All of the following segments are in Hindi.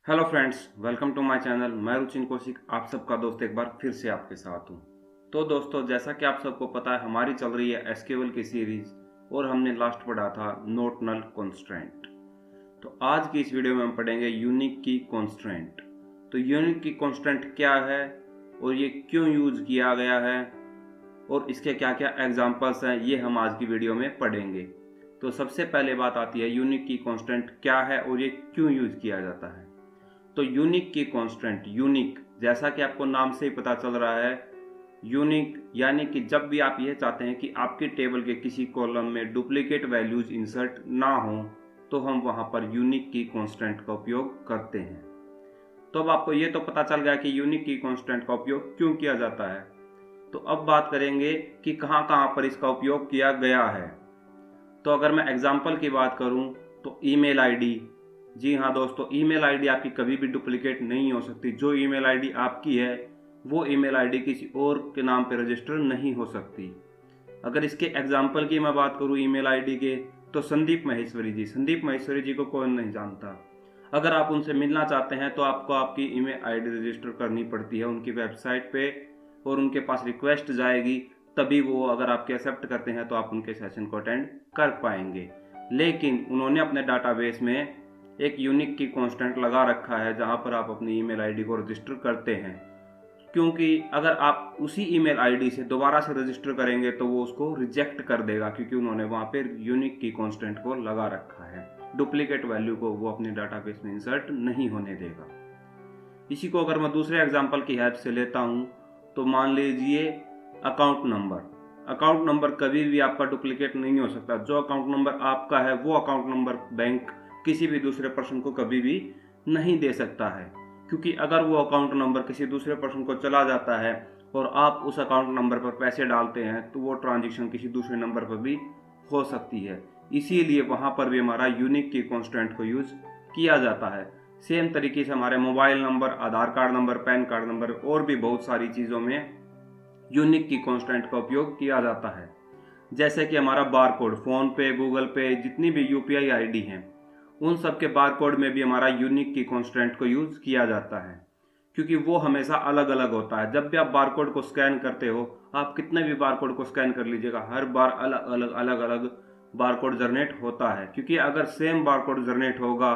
Hello friends, welcome to my channel. मैं रुचिन कौशिक, आप सबका दोस्त एक बार फिर से आपके साथ हूँ। तो दोस्तों, जैसा कि आप सबको पता है, हमारी चल रही है एसक्यूएल की सीरीज और हमने लास्ट पढ़ा था नोट नल कॉन्स्ट्रेंट। तो आज की इस वीडियो में हम पढ़ेंगे यूनिक की कॉन्स्ट्रेंट। तो यूनिक की कॉन्स्ट्रेंट क्या है और ये क्यों यूज किया गया है और इसके क्या क्या एग्जाम्पल्स हैं, ये हम आज की वीडियो में पढ़ेंगे। तो सबसे पहले बात आती है यूनिक की कॉन्स्टेंट क्या है और ये क्यों यूज किया जाता है। तो यूनिक की कांस्टेंट, यूनिक जैसा कि आपको नाम से ही पता चल रहा है, यूनिक यानी कि जब भी आप यह चाहते हैं कि आपके टेबल के किसी कॉलम में डुप्लीकेट वैल्यूज इंसर्ट ना हो, तो हम वहां पर यूनिक की कांस्टेंट का उपयोग करते हैं। तो अब आपको ये तो पता चल गया कि यूनिक की कांस्टेंट का उपयोग क्यों किया जाता है। तो अब बात करेंगे कि कहां कहां पर इसका उपयोग किया गया है। तो अगर मैं एग्जाम्पल की बात करूं तो ईमेल आईडी, जी हाँ दोस्तों, ईमेल आईडी आपकी कभी भी डुप्लीकेट नहीं हो सकती। जो ईमेल आईडी आपकी है वो ईमेल आईडी किसी और के नाम पर रजिस्टर नहीं हो सकती। अगर इसके एग्जाम्पल की मैं बात करूँ ईमेल आईडी के, तो संदीप महेश्वरी जी को कौन नहीं जानता। अगर आप उनसे मिलना चाहते हैं तो आपको आपकी ईमेल आईडी रजिस्टर करनी पड़ती है उनकी वेबसाइट पे और उनके पास रिक्वेस्ट जाएगी, तभी वो अगर आपके एक्सेप्ट करते हैं तो आप उनके सेशन को अटेंड कर पाएंगे। लेकिन उन्होंने अपने डाटाबेस में एक यूनिक की कांस्टेंट लगा रखा है जहां पर आप अपनी ईमेल आईडी को रजिस्टर करते हैं, क्योंकि अगर आप उसी ईमेल आईडी से दोबारा से रजिस्टर करेंगे तो वो उसको रिजेक्ट कर देगा, क्योंकि उन्होंने वहां पे यूनिक की कांस्टेंट को लगा रखा है। डुप्लीकेट वैल्यू को वो अपने डाटाबेस में इंसर्ट नहीं होने देगा। इसी को अगर मैं दूसरे एग्जांपल की हेल्प से लेता हूं, तो मान लीजिए अकाउंट नंबर कभी भी आपका डुप्लीकेट नहीं हो सकता। जो अकाउंट नंबर आपका है वो अकाउंट नंबर बैंक किसी भी दूसरे पर्सन को कभी भी नहीं दे सकता है, क्योंकि अगर वो अकाउंट नंबर किसी दूसरे पर्सन को चला जाता है और आप उस अकाउंट नंबर पर पैसे डालते हैं तो वो ट्रांजैक्शन किसी दूसरे नंबर पर भी हो सकती है। इसीलिए वहां पर भी हमारा यूनिक की कांस्टेंट को यूज किया जाता है। सेम तरीके से हमारे mobile number, Aadhaar card number, PAN card number और भी बहुत सारी चीजों में यूनिक की कांस्टेंट का उपयोग किया जाता है। जैसे कि हमारा बारकोड, फोन पे, गूगल पे, जितनी भी यूपीआई आईडी हैं, उन सब के बारकोड में भी हमारा यूनिक की कांस्टेंट को यूज किया जाता है, क्योंकि वो हमेशा अलग अलग होता है। जब भी आप बारकोड को स्कैन करते हो, आप कितने भी बारकोड को स्कैन कर लीजिएगा, हर बार अलग अलग बारकोड जनरेट होता है, क्योंकि अगर सेम बारकोड जनरेट होगा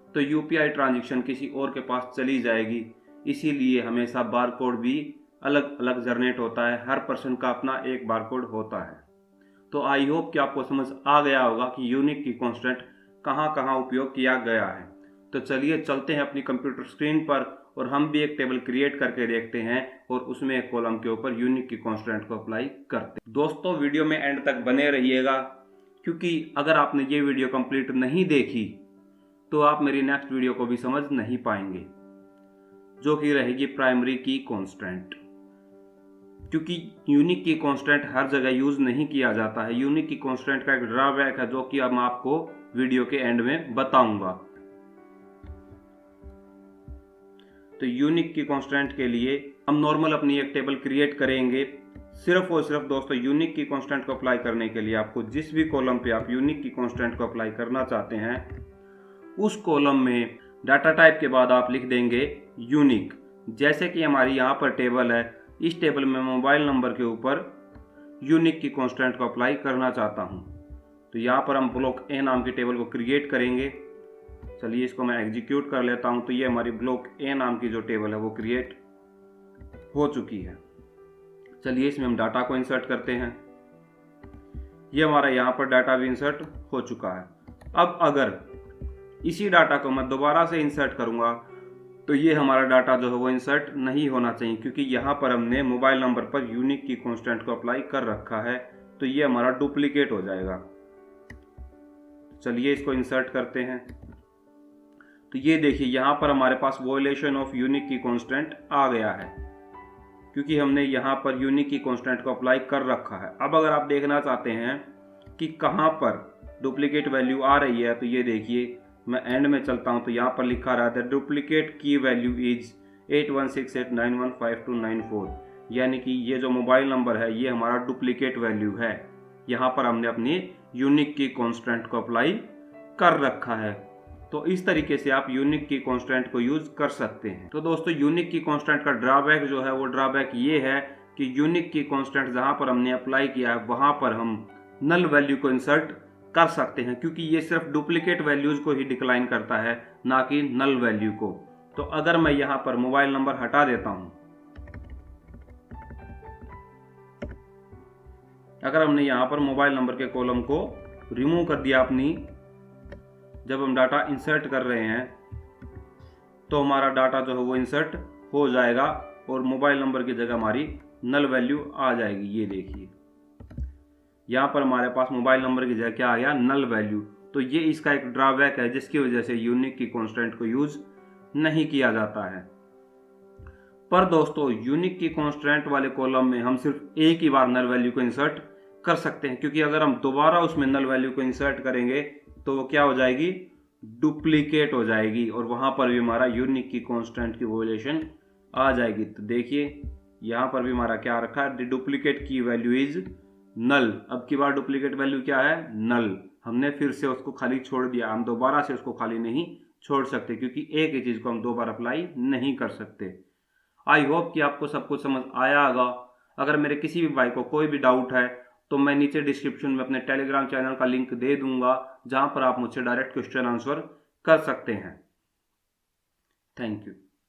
तो यूपीआई ट्रांजैक्शन किसी और के पास चली जाएगी। इसीलिए हमेशा बारकोड भी अलग अलग जनरेट होता है, हर पर्सन का अपना एक बारकोड होता है। तो आई होप कि आपको समझ आ गया होगा कि यूनिक की कांस्टेंट कहां कहां उपयोग किया गया है। तो चलिए चलते हैं अपनी कंप्यूटर स्क्रीन पर और हम भी एक टेबल क्रिएट करके देखते हैं और उसमें एक कॉलम के ऊपर यूनिक की कांस्टेंट को अप्लाई करते हैं। दोस्तों, वीडियो में एंड तक बने रहिएगा, क्योंकि अगर आपने ये वीडियो कंप्लीट नहीं देखी तो आप मेरी नेक्स्ट वीडियो को भी समझ नहीं पाएंगे, जो कि रहेगी प्राइमरी की कांस्टेंट। क्योंकि यूनिक की कांस्टेंट हर जगह यूज नहीं किया जाता है। यूनिक की कांस्टेंट का एक ड्रॉबैक है, जो कि अब मैं आपको वीडियो के एंड में बताऊंगा। तो यूनिक की कांस्टेंट के लिए हम नॉर्मल अपनी एक टेबल क्रिएट करेंगे। सिर्फ और सिर्फ दोस्तों, यूनिक की कांस्टेंट को अप्लाई करने के लिए आपको जिस भी कॉलम पे आप यूनिक की कांस्टेंट को अप्लाई करना चाहते हैं, उस कॉलम में डाटा टाइप के बाद आप लिख देंगे यूनिक। जैसे कि हमारी यहाँ पर टेबल है, इस टेबल में मोबाइल नंबर के ऊपर यूनिक की कांस्टेंट को अप्लाई करना चाहता हूँ। तो यहाँ पर हम ब्लॉक ए नाम की टेबल को क्रिएट करेंगे। चलिए इसको मैं एग्जीक्यूट कर लेता हूँ। तो ये हमारी ब्लॉक ए नाम की जो टेबल है वो क्रिएट हो चुकी है। चलिए इसमें हम डाटा को इंसर्ट करते हैं। ये हमारा यहाँ पर डाटा भी इंसर्ट हो चुका है। अब अगर इसी डाटा को मैं दोबारा से इंसर्ट करूंगा तो ये हमारा डाटा जो है वो इंसर्ट नहीं होना चाहिए, क्योंकि यहाँ पर हमने मोबाइल नंबर पर यूनिक की कांस्टेंट को अप्लाई कर रखा है, तो ये हमारा डुप्लीकेट हो जाएगा। चलिए इसको इंसर्ट करते हैं। तो ये देखिए यहाँ पर हमारे पास वॉयलेशन ऑफ यूनिक की कांस्टेंट आ गया है, क्योंकि हमने यहाँ पर यूनिक की कांस्टेंट को अप्लाई कर रखा है। अब अगर आप देखना चाहते हैं कि कहाँ पर डुप्लीकेट वैल्यू आ रही है, तो ये देखिए मैं एंड में चलता हूं तो यहाँ पर लिखा रहा है डुप्लीकेट की वैल्यू इज 8168915294, यानी कि ये जो मोबाइल नंबर है ये हमारा डुप्लीकेट वैल्यू है। यहाँ पर हमने अपनी यूनिक की कांस्टेंट को अप्लाई कर रखा है। तो इस तरीके से आप यूनिक की कांस्टेंट को यूज कर सकते हैं। तो दोस्तों यूनिक की कांस्टेंट का ड्रॉबैक जो है वो ड्रॉबैक ये है कि यूनिक की कांस्टेंट जहां पर हमने अप्लाई किया है वहां पर हम नल वैल्यू को इंसर्ट कर सकते हैं, क्योंकि ये सिर्फ डुप्लीकेट वैल्यूज को ही डिक्लाइन करता है, ना कि नल वैल्यू को। तो अगर मैं यहां पर मोबाइल नंबर हटा देता हूं, अगर हमने यहां पर मोबाइल नंबर के कॉलम को रिमूव कर दिया अपनी, जब हम डाटा इंसर्ट कर रहे हैं तो हमारा डाटा जो है वो इंसर्ट हो जाएगा और मोबाइल नंबर की जगह हमारी नल वैल्यू आ जाएगी। ये देखिए यहाँ पर हमारे पास मोबाइल नंबर की जगह क्या आ गया, नल वैल्यू। तो ये इसका एक ड्रॉबैक है जिसकी वजह से यूनिक की कांस्टेंट को यूज नहीं किया जाता है। पर दोस्तों यूनिक की कांस्टेंट वाले कॉलम में हम सिर्फ एक ही बार नल वैल्यू को इंसर्ट कर सकते हैं, क्योंकि अगर हम दोबारा उसमें नल वैल्यू को इंसर्ट करेंगे तो वो क्या हो जाएगी, डुप्लीकेट हो जाएगी और वहां पर भी हमारा यूनिक की कांस्टेंट की वैल्यूएशन आ जाएगी। तो देखिए यहाँ पर भी हमारा क्या रखा है, द डुप्लीकेट की वैल्यू इज नल। अब की बार डुप्लीकेट वैल्यू क्या है, नल। हमने फिर से उसको खाली छोड़ दिया, हम दोबारा से उसको खाली नहीं छोड़ सकते, क्योंकि एक ही चीज को हम दो बार अप्लाई नहीं कर सकते। आई होप कि आपको सब कुछ समझ आया होगा। अगर मेरे किसी भी भाई को कोई भी डाउट है तो मैं नीचे डिस्क्रिप्शन में अपने टेलीग्राम चैनल का लिंक दे दूंगा, जहां पर आप मुझसे डायरेक्ट क्वेश्चन आंसर कर सकते हैं। Thank you.